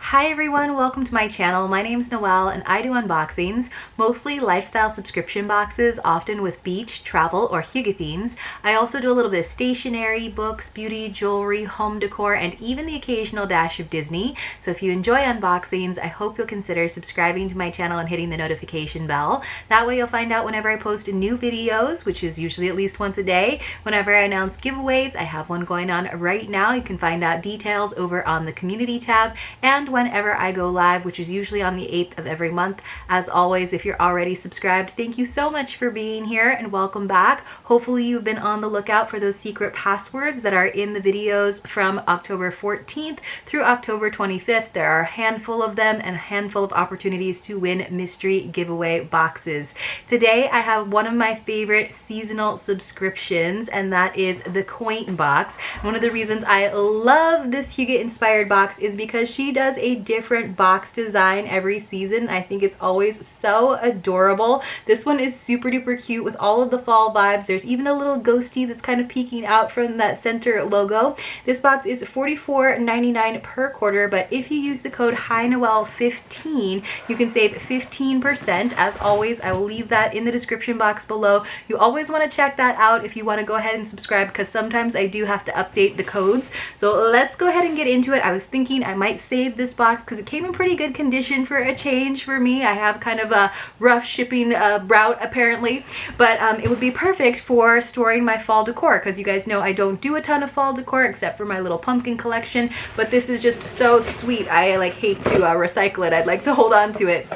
Hi everyone, welcome to my channel. My name is Noelle and I do unboxings, mostly lifestyle subscription boxes, often with beach, travel, or hygge themes. I also do a little bit of stationery, books, beauty, jewelry, home decor, and even the occasional dash of Disney. So if you enjoy unboxings, I hope you'll consider subscribing to my channel and hitting the notification bell. That way you'll find out whenever I post new videos, which is usually at least once a day. Whenever I announce giveaways, I have one going on right now. You can find out details over on the community tab, and whenever I go live, which is usually on the 8th of every month. As always, if you're already subscribed, thank you so much for being here and welcome back. Hopefully you've been on the lookout for those secret passwords that are in the videos from October 14th through October 25th. There are a handful of them and a handful of opportunities to win mystery giveaway boxes. Today I have one of my favorite seasonal subscriptions, and that is the Quaint Box. One of the reasons I love this hygge-inspired box is because she does a different box design every season. I think it's always so adorable. This one is super duper cute with all of the fall vibes. There's even a little ghosty that's kind of peeking out from that center logo. This box is $44.99 per quarter, but if you use the code hinoel15, you can save 15%. As always, I will leave that in the description box below. You always want to check that out if you want to go ahead and subscribe, because sometimes I do have to update the codes. So let's go ahead and get into it. I was thinking I might save this box because it came in pretty good condition for a change for me. I have kind of a rough shipping route apparently, but it would be perfect for storing my fall decor, because you guys know I don't do a ton of fall decor except for my little pumpkin collection, but this is just so sweet. I like hate to recycle it. I'd like to hold on to it.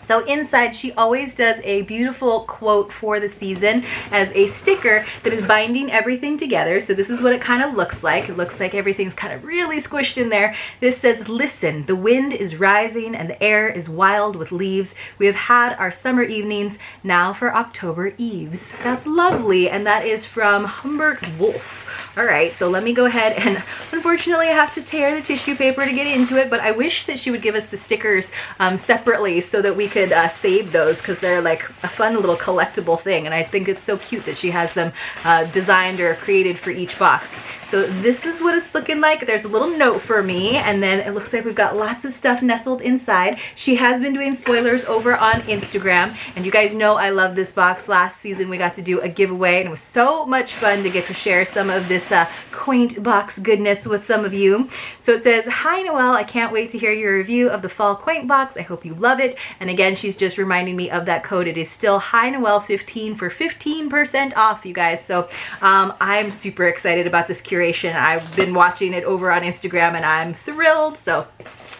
So inside, she always does a beautiful quote for the season as a sticker that is binding everything together. So this is what it kind of looks like. It looks like everything's kind of really squished in there. This says, "Listen, the wind is rising and the air is wild with leaves. We have had our summer evenings, now for October eves." That's lovely, and that is from Humbert Wolf. All right, so let me go ahead, and unfortunately I have to tear the tissue paper to get into it, but I wish that she would give us the stickers separately so that we could save those, because they're like a fun little collectible thing, and I think it's so cute that she has them designed or created for each box. So this is what it's looking like. There's a little note for me, and then it looks like we've got lots of stuff nestled inside. She has been doing spoilers over on Instagram, and you guys know I love this box. Last season we got to do a giveaway, and it was so much fun to get to share some of this Quaint Box goodness with some of you. So it says, "Hi Noelle, I can't wait to hear your review of the fall Quaint Box. I hope you love it." And again, she's just reminding me of that code. It is still hinoel15 for 15% off, you guys. So I'm super excited about this curation. I've been watching it over on Instagram and I'm thrilled. So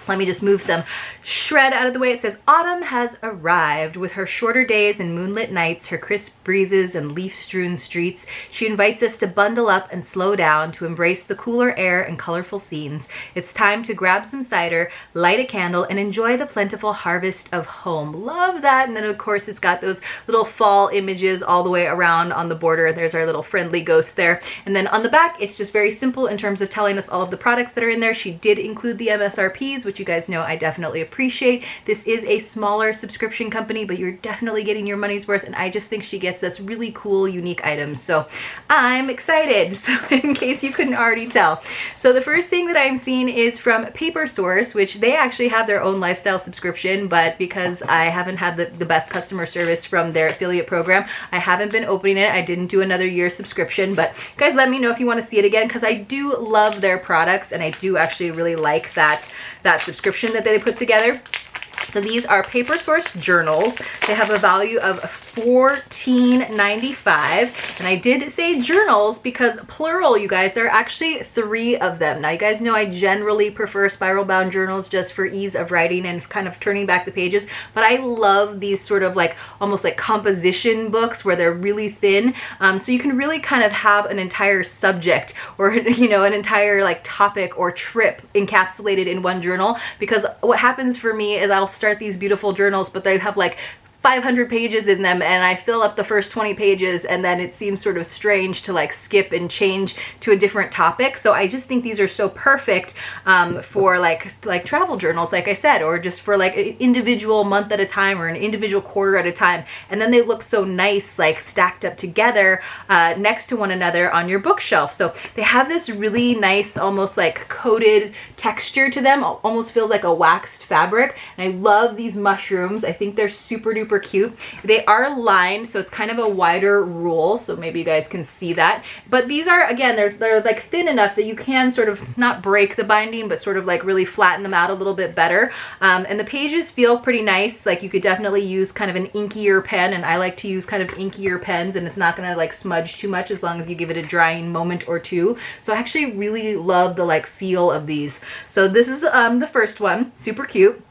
let me just move some shred out of the way. It says, "Autumn has arrived. With her shorter days and moonlit nights, her crisp breezes and leaf-strewn streets, she invites us to bundle up and slow down, to embrace the cooler air and colorful scenes. It's time to grab some cider, light a candle, and enjoy the plentiful harvest of home." Love that. And then of course it's got those little fall images all the way around on the border. There's our little friendly ghost there. And then on the back, it's just very simple in terms of telling us all of the products that are in there. She did include the MSRPs, which you guys know I definitely appreciate. This is a smaller subscription company, but you're definitely getting your money's worth, and I just think she gets us really cool, unique items. So I'm excited, so in case you couldn't already tell. So the first thing that I'm seeing is from Paper Source, which they actually have their own lifestyle subscription, but because I haven't had the best customer service from their affiliate program, I haven't been opening it. I didn't do another year subscription, but guys, let me know if you want to see it again, because I do love their products, and I do actually really like that subscription that they put together. So these are Paper Source journals. They have a value of $14.95, and I did say journals because plural, you guys. There are actually 3 of them. Now you guys know I generally prefer spiral bound journals just for ease of writing and kind of turning back the pages, but I love these sort of like almost like composition books where they're really thin, so you can really kind of have an entire subject, or you know, an entire like topic or trip encapsulated in one journal. Because what happens for me is I'll start these beautiful journals, but they have like 500 pages in them, and I fill up the first 20 pages and then it seems sort of strange to like skip and change to a different topic. So I just think these are so perfect for like travel journals, like I said, or just for like an individual month at a time or an individual quarter at a time. And then they look so nice, like stacked up together next to one another on your bookshelf. So they have this really nice, almost like coated texture to them. Almost feels like a waxed fabric. And I love these mushrooms. I think they're super duper cute. They are lined, so it's kind of a wider rule. So maybe you guys can see that. But these are, again, they're like thin enough that you can sort of not break the binding, but sort of like really flatten them out a little bit better. And the pages feel pretty nice. Like you could definitely use kind of an inkier pen, and I like to use kind of inkier pens, and it's not gonna like smudge too much as long as you give it a drying moment or two. So I actually really love the like feel of these. So this is the first one, super cute.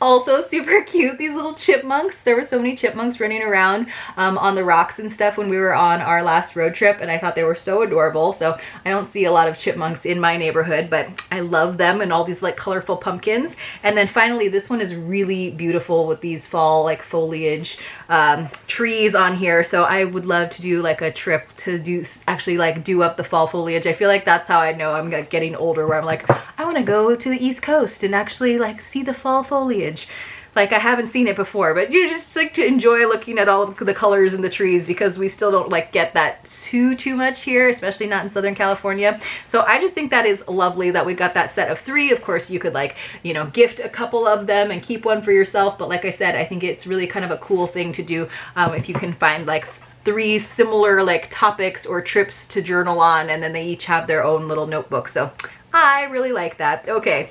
Also super cute, these little chipmunks. There were so many chipmunks running around on the rocks and stuff when we were on our last road trip, and I thought they were so adorable. So I don't see a lot of chipmunks in my neighborhood, but I love them, and all these like colorful pumpkins. And then finally, this one is really beautiful with these fall like foliage trees on here. So I would love to do like a trip to actually do up the fall foliage. I feel like that's how I know I'm getting older, where I'm like, I want to go to the East Coast and actually like see the fall foliage. Like I haven't seen it before, but you just like to enjoy looking at all of the colors in the trees, because we still don't like get that too much here, especially not in Southern California. So I just think that is lovely that we got that set of 3. Of course, you could like, you know, gift a couple of them and keep one for yourself. But like I said, I think it's really kind of a cool thing to do if you can find like 3 similar like topics or trips to journal on, and then they each have their own little notebook. So I really like that. Okay.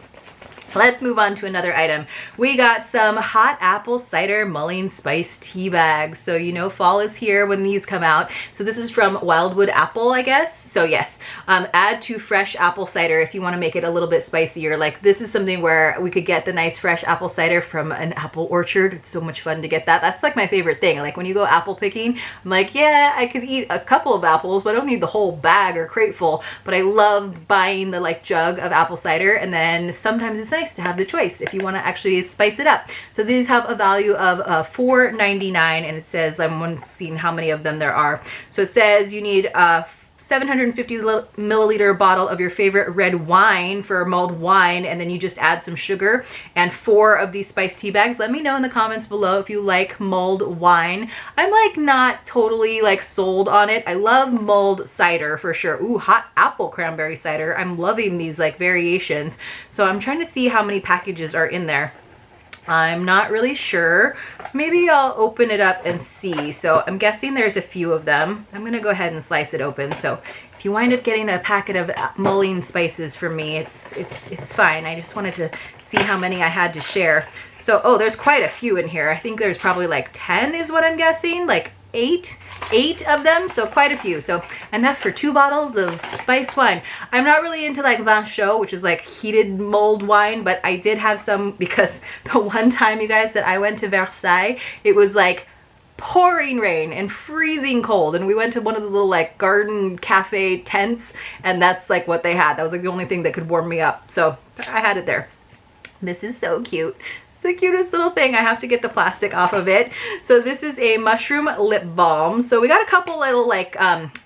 Let's move on to another item. We got some hot apple cider mulling spice tea bags. So you know fall is here when these come out. So this is from Wildwood Apple, I guess. So yes, add to fresh apple cider if you want to make it a little bit spicier. Like this is something where we could get the nice fresh apple cider from an apple orchard. It's so much fun to get that. That's like my favorite thing. Like when you go apple picking, I'm like, yeah, I could eat a couple of apples, but I don't need the whole bag or crate full. But I love buying the like jug of apple cider, and then sometimes it's nice to have the choice if you want to actually spice it up. So these have a value of $4.99, and it says, I'm seeing how many of them there are. So it says you need 750 milliliter bottle of your favorite red wine for mulled wine, and then you just add some sugar and 4 of these spice tea bags. Let me know in the comments below if you like mulled wine. I'm like not totally like sold on it. I love mulled cider for sure. Ooh, hot apple cranberry cider. I'm loving these like variations. So I'm trying to see how many packages are in there. I'm not really sure. Maybe I'll open it up and see. So I'm guessing there's a few of them. I'm gonna go ahead and slice it open. So if you wind up getting a packet of mulling spices from me, it's fine. I just wanted to see how many I had to share. So, oh, there's quite a few in here. I think there's probably like 10 is what I'm guessing, like 8 of them, so quite a few. So enough for 2 bottles of spiced wine. I'm not really into like vin chaud, which is like heated mulled wine, but I did have some because the one time, you guys, that I went to Versailles, it was like pouring rain and freezing cold, and we went to one of the little like garden cafe tents, and that's like what they had. That was like the only thing that could warm me up, so I had it there. This is so cute. The cutest little thing. I have to get the plastic off of it. So this is a mushroom lip balm. So we got a couple little like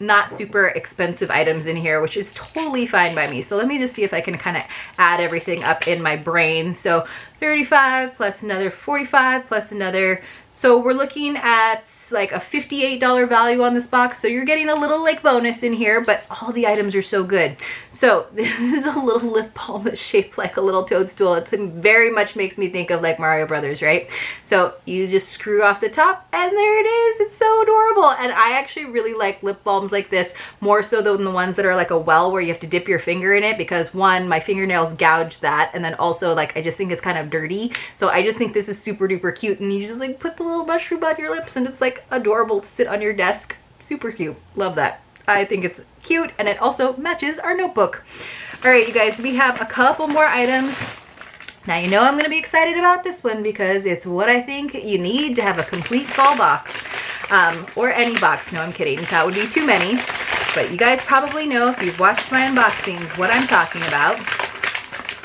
not super expensive items in here, which is totally fine by me. So let me just see if I can kind of add everything up in my brain. So 35 plus another 45 plus another. So we're looking at like a $58 value on this box. So you're getting a little like bonus in here, but all the items are so good. So this is a little lip balm that's shaped like a little toadstool. It very much makes me think of like Mario Brothers, right? So you just screw off the top and there it is. It's so adorable. And I actually really like lip balms like this more so than the ones that are like a well where you have to dip your finger in it, because one, my fingernails gouge that, and then also like I just think it's kind of dirty. So I just think this is super duper cute, and you just like put the little mushroom on your lips and it's like adorable to sit on your desk. Super cute. Love that. I think it's cute, and it also matches our notebook. All right, you guys, we have a couple more items. Now you know I'm going to be excited about this one because it's what I think you need to have a complete fall box. Or any box. No, I'm kidding. That would be too many. But you guys probably know, if you've watched my unboxings, what I'm talking about.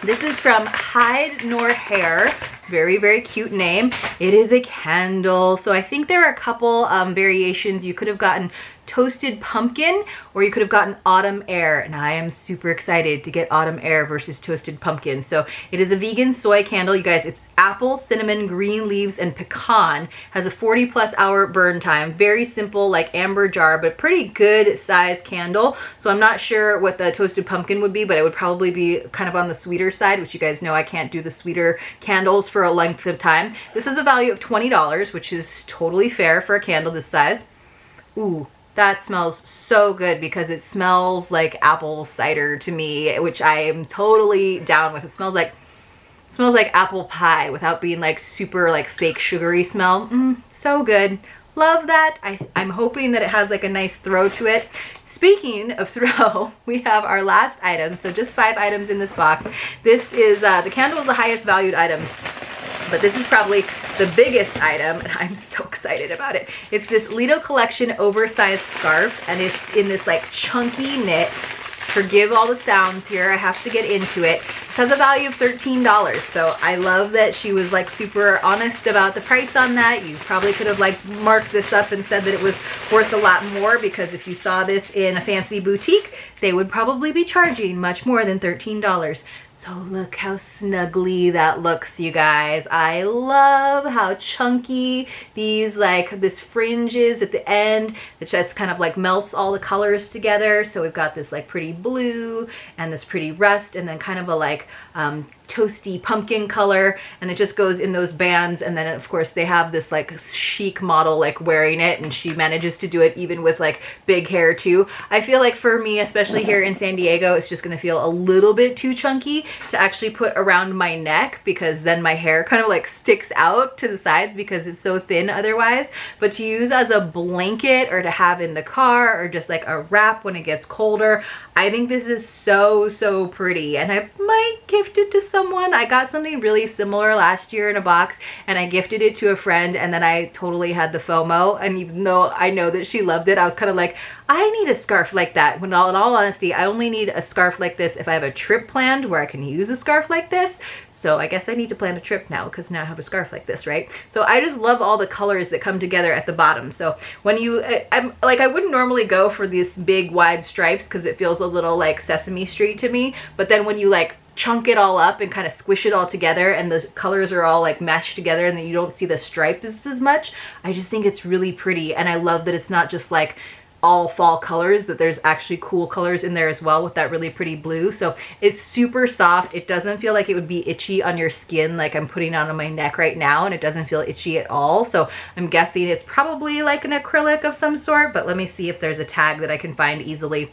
This is from Hide Nor Hair Very, very cute name. It is a candle. So I think there are a couple variations. You could have gotten toasted pumpkin, or you could have gotten autumn air, and I am super excited to get autumn air versus toasted pumpkin. So it is a vegan soy candle, you guys. It's apple, cinnamon, green leaves, and pecan. Has a 40+ hour burn time. Very simple, like amber jar, but pretty good size candle. So I'm not sure what the toasted pumpkin would be, but it would probably be kind of on the sweeter side, which you guys know I can't do the sweeter candles for a length of time. This is a value of $20, which is totally fair for a candle this size. Ooh. That smells so good because it smells like apple cider to me, which I am totally down with. It smells like apple pie without being like super like fake sugary smell. So good. Love that. I'm hoping that it has like a nice throw to it. Speaking of throw, we have our last item. So just 5 items in this box. This is, the candle is the highest valued item, but this is probably the biggest item, and I'm so excited about it. It's this Lido Collection oversized scarf, and it's in this like chunky knit. Forgive all the sounds here, I have to get into it. This has a value of $13, so I love that she was like super honest about the price on that. You probably could have like marked this up and said that it was worth a lot more, because if you saw this in a fancy boutique, they would probably be charging much more than $13. So look how snuggly that looks, you guys. I love how chunky these, like this fringe is at the end. It just kind of like melts all the colors together. So we've got this like pretty blue and this pretty rust, and then kind of a like toasty pumpkin color, and it just goes in those bands. And then of course they have this like chic model like wearing it, and she manages to do it even with like big hair too. I feel like for me, especially here in San Diego, it's just gonna feel a little bit too chunky to actually put around my neck, because then my hair kind of like sticks out to the sides because it's so thin otherwise. But to use as a blanket, or to have in the car, or just like a wrap when it gets colder, I think this is so pretty, and I might gift it to someone. I got something really similar last year in a box, and I gifted it to a friend, and then I totally had the FOMO, and even though I know that she loved it, I was kind of like, I need a scarf like that. When in all honesty, I only need a scarf like this if I have a trip planned where I can use a scarf like this. So I guess I need to plan a trip now, because now I have a scarf like this, right? So I just love all the colors that come together at the bottom. So when you, I'm like, I wouldn't normally go for these big wide stripes because it feels a little like Sesame Street to me. But then when you like chunk it all up and kind of squish it all together, and the colors are all like meshed together, and then you don't see the stripes as much, I just think it's really pretty. And I love that it's not just like all fall colors, that there's actually cool colors in there as well with that really pretty blue. So it's super soft. It doesn't feel like it would be itchy on your skin like I'm putting on my neck right now, and it doesn't feel itchy at all. So I'm guessing it's probably like an acrylic of some sort, but let me see if there's a tag that I can find easily.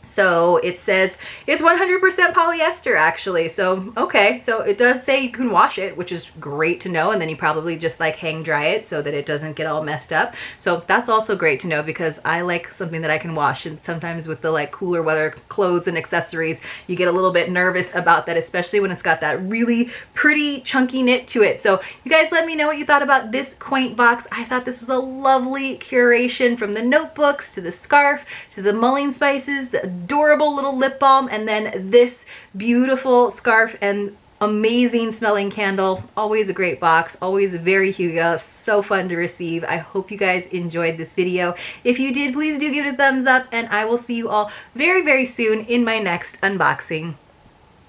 So it says it's 100% polyester actually. So, okay, so it does say you can wash it, which is great to know. And then you probably just like hang dry it so that it doesn't get all messed up. So that's also great to know, because I like something that I can wash. And sometimes with the like cooler weather clothes and accessories, you get a little bit nervous about that, especially when it's got that really pretty chunky knit to it. So you guys let me know what you thought about this Quaint box. I thought this was a lovely curation, from the notebooks to the scarf to the mulling spices, the adorable little lip balm, and then this beautiful scarf and amazing smelling candle. Always a great box, always very hygge, so fun to receive. I hope you guys enjoyed this video. If you did, please do give it a thumbs up, and I will see you all very soon in my next unboxing.